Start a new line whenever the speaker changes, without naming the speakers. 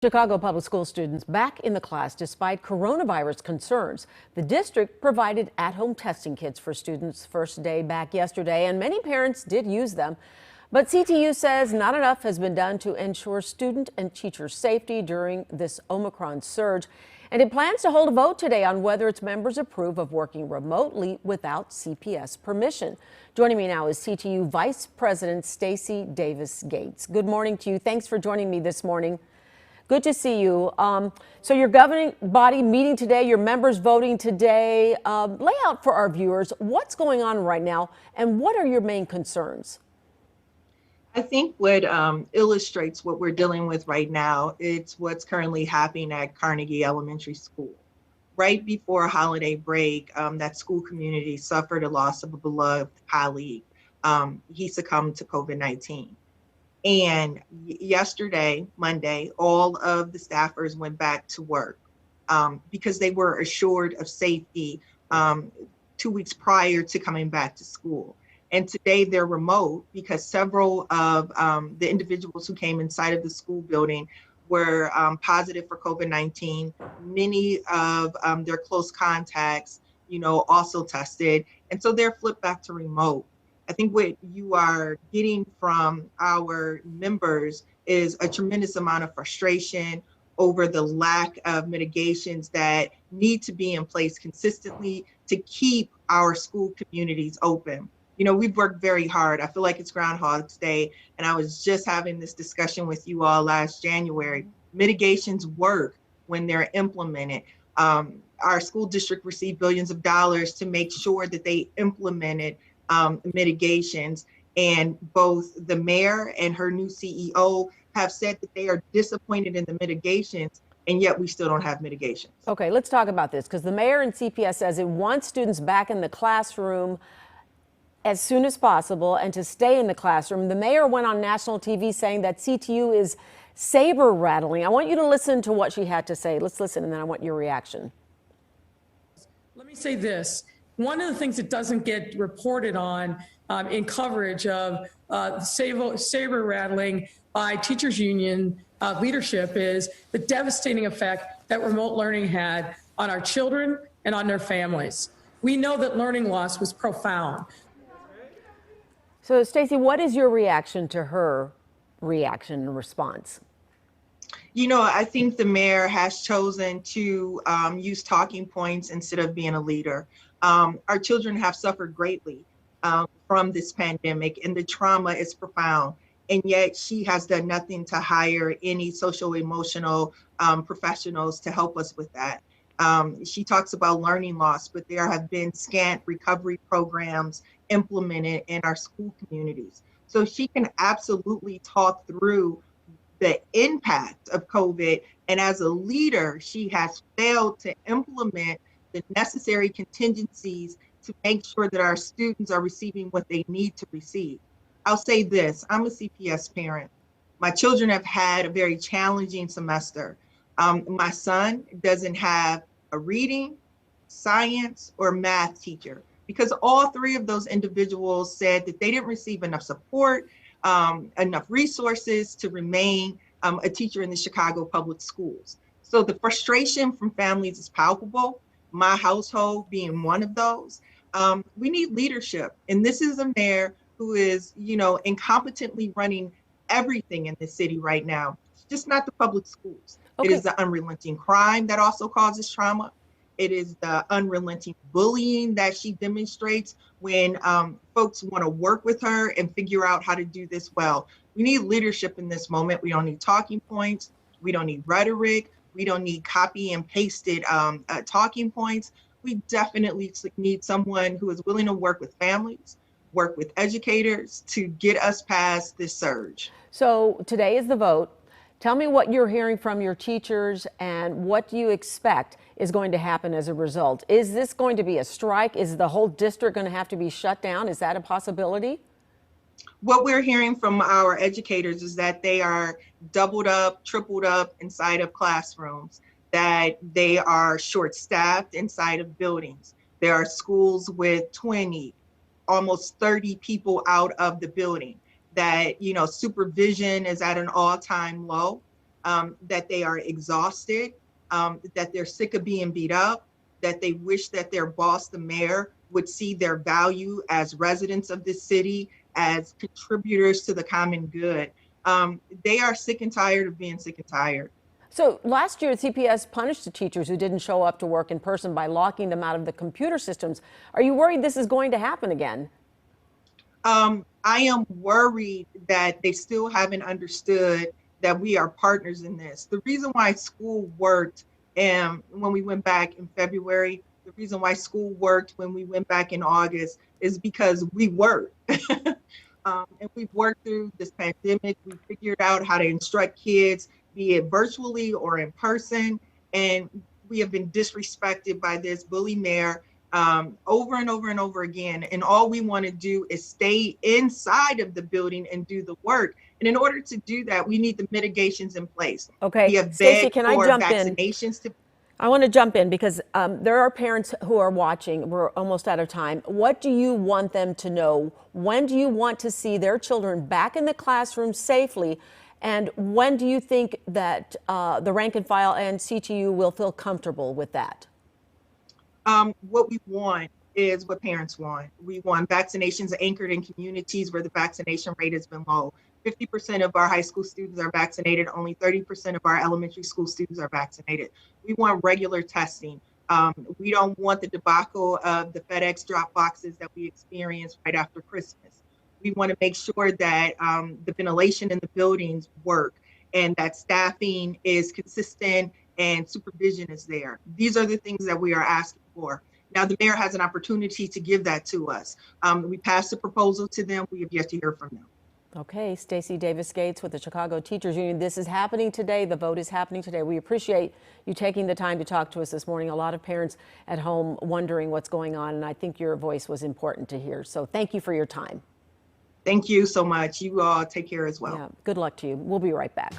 Chicago Public School students back in the class despite coronavirus concerns. The district provided at-home testing kits for students' first day back yesterday, and many parents did use them. But CTU says not enough has been done to ensure student and teacher safety during this Omicron surge. And it plans to hold a vote today on whether its members approve of working remotely without CPS permission. Joining me now is CTU Vice President Stacy Davis Gates. Good morning to you. Thanks for joining me this morning. Good to see you. So your governing body meeting today, your members voting today. Lay out for our viewers what's going on right now and what are your main concerns?
I think what illustrates what we're dealing with right now, it's what's currently happening at Carnegie Elementary School. Right before holiday break, that school community suffered a loss of a beloved colleague. He succumbed to COVID-19. And yesterday, Monday, all of the staffers went back to work because they were assured of safety 2 weeks prior to coming back to school. And today they're remote because several of the individuals who came inside of the school building were positive for COVID-19. Many of their close contacts, also tested. And so they're flipped back to remote. I think what you are getting from our members is a tremendous amount of frustration over the lack of mitigations that need to be in place consistently to keep our school communities open. We've worked very hard. I feel like it's Groundhog's Day, and I was just having this discussion with you all last January. Mitigations work when they're implemented. Our school district received billions of dollars to make sure that they implemented mitigations, and both the mayor and her new CEO have said that they are disappointed in the mitigations, and yet we still don't have mitigations.
Okay, let's talk about this because the mayor and CPS says it wants students back in the classroom as soon as possible and to stay in the classroom. The mayor went on national TV saying that CTU is saber rattling. I want you to listen to what she had to say. Let's listen, and then I want your reaction.
Let me say this. One of the things that doesn't get reported on in coverage of saber rattling by teachers union leadership is the devastating effect that remote learning had on our children and on their families. We know that learning loss was profound.
So, Stacy, what is your reaction to her reaction and response?
I think the mayor has chosen to use talking points instead of being a leader. Our children have suffered greatly from this pandemic, and the trauma is profound. And yet she has done nothing to hire any social emotional professionals to help us with that. She talks about learning loss, but there have been scant recovery programs implemented in our school communities. So she can absolutely talk through the impact of COVID. And as a leader, she has failed to implement the necessary contingencies to make sure that our students are receiving what they need to receive. I'll say this, I'm a CPS parent. My children have had a very challenging semester. My son doesn't have a reading, science, or math teacher because all three of those individuals said that they didn't receive enough support, enough resources to remain a teacher in the Chicago public schools. So the frustration from families is palpable, my household being one of those. We need leadership. And this is a mayor who is, incompetently running everything in the city right now. It's just not the public schools. Okay. It is the unrelenting crime that also causes trauma. It is the unrelenting bullying that she demonstrates when folks want to work with her and figure out how to do this well. We need leadership in this moment. We don't need talking points. We don't need rhetoric. We don't need copy and pasted talking points. We definitely need someone who is willing to work with families, work with educators to get us past this surge.
So today is the vote. Tell me what you're hearing from your teachers and what do you expect is going to happen as a result. Is this going to be a strike? Is the whole district going to have to be shut down? Is that a possibility?
What we're hearing from our educators is that they are doubled up, tripled up inside of classrooms, that they are short-staffed inside of buildings. There are schools with 20, almost 30 people out of the building, that, supervision is at an all-time low. that they are exhausted, that they're sick of being beat up, that they wish that their boss, the mayor, would see their value as residents of this city, as contributors to the common good. They are sick and tired of being sick and tired.
So last year, CPS punished the teachers who didn't show up to work in person by locking them out of the computer systems. Are you worried this is going to happen again?
I am worried that they still haven't understood that we are partners in this. The reason why school worked when we went back in February, the reason why school worked when we went back in August is because we worked. And we've worked through this pandemic. We figured out how to instruct kids, be it virtually or in person. And we have been disrespected by this bully mayor over and over and over again. And all we want to do is stay inside of the building and do the work. And in order to do that, we need the mitigations in place.
Okay,
We have
Stacy,
begged
can I
for
jump in?
vaccinations to
I want to jump in because there are parents who are watching. We're almost out of time. What do you want them to know? When do you want to see their children back in the classroom safely? And when do you think that the rank and file and CTU will feel comfortable with that?
What we want is what parents want. We want vaccinations anchored in communities where the vaccination rate has been low. 50% of our high school students are vaccinated. Only 30% of our elementary school students are vaccinated. We want regular testing. We don't want the debacle of the FedEx drop boxes that we experienced right after Christmas. We want to make sure that the ventilation in the buildings work and that staffing is consistent and supervision is there. These are the things that we are asking for. Now, the mayor has an opportunity to give that to us. We passed the proposal to them. We have yet to hear from them.
Okay, Stacy Davis Gates with the Chicago Teachers Union. This is happening today. The vote is happening today. We appreciate you taking the time to talk to us this morning. A lot of parents at home wondering what's going on, and I think your voice was important to hear. So thank you for your time.
Thank you so much. You all take care as well.
Yeah, good luck to you. We'll be right back.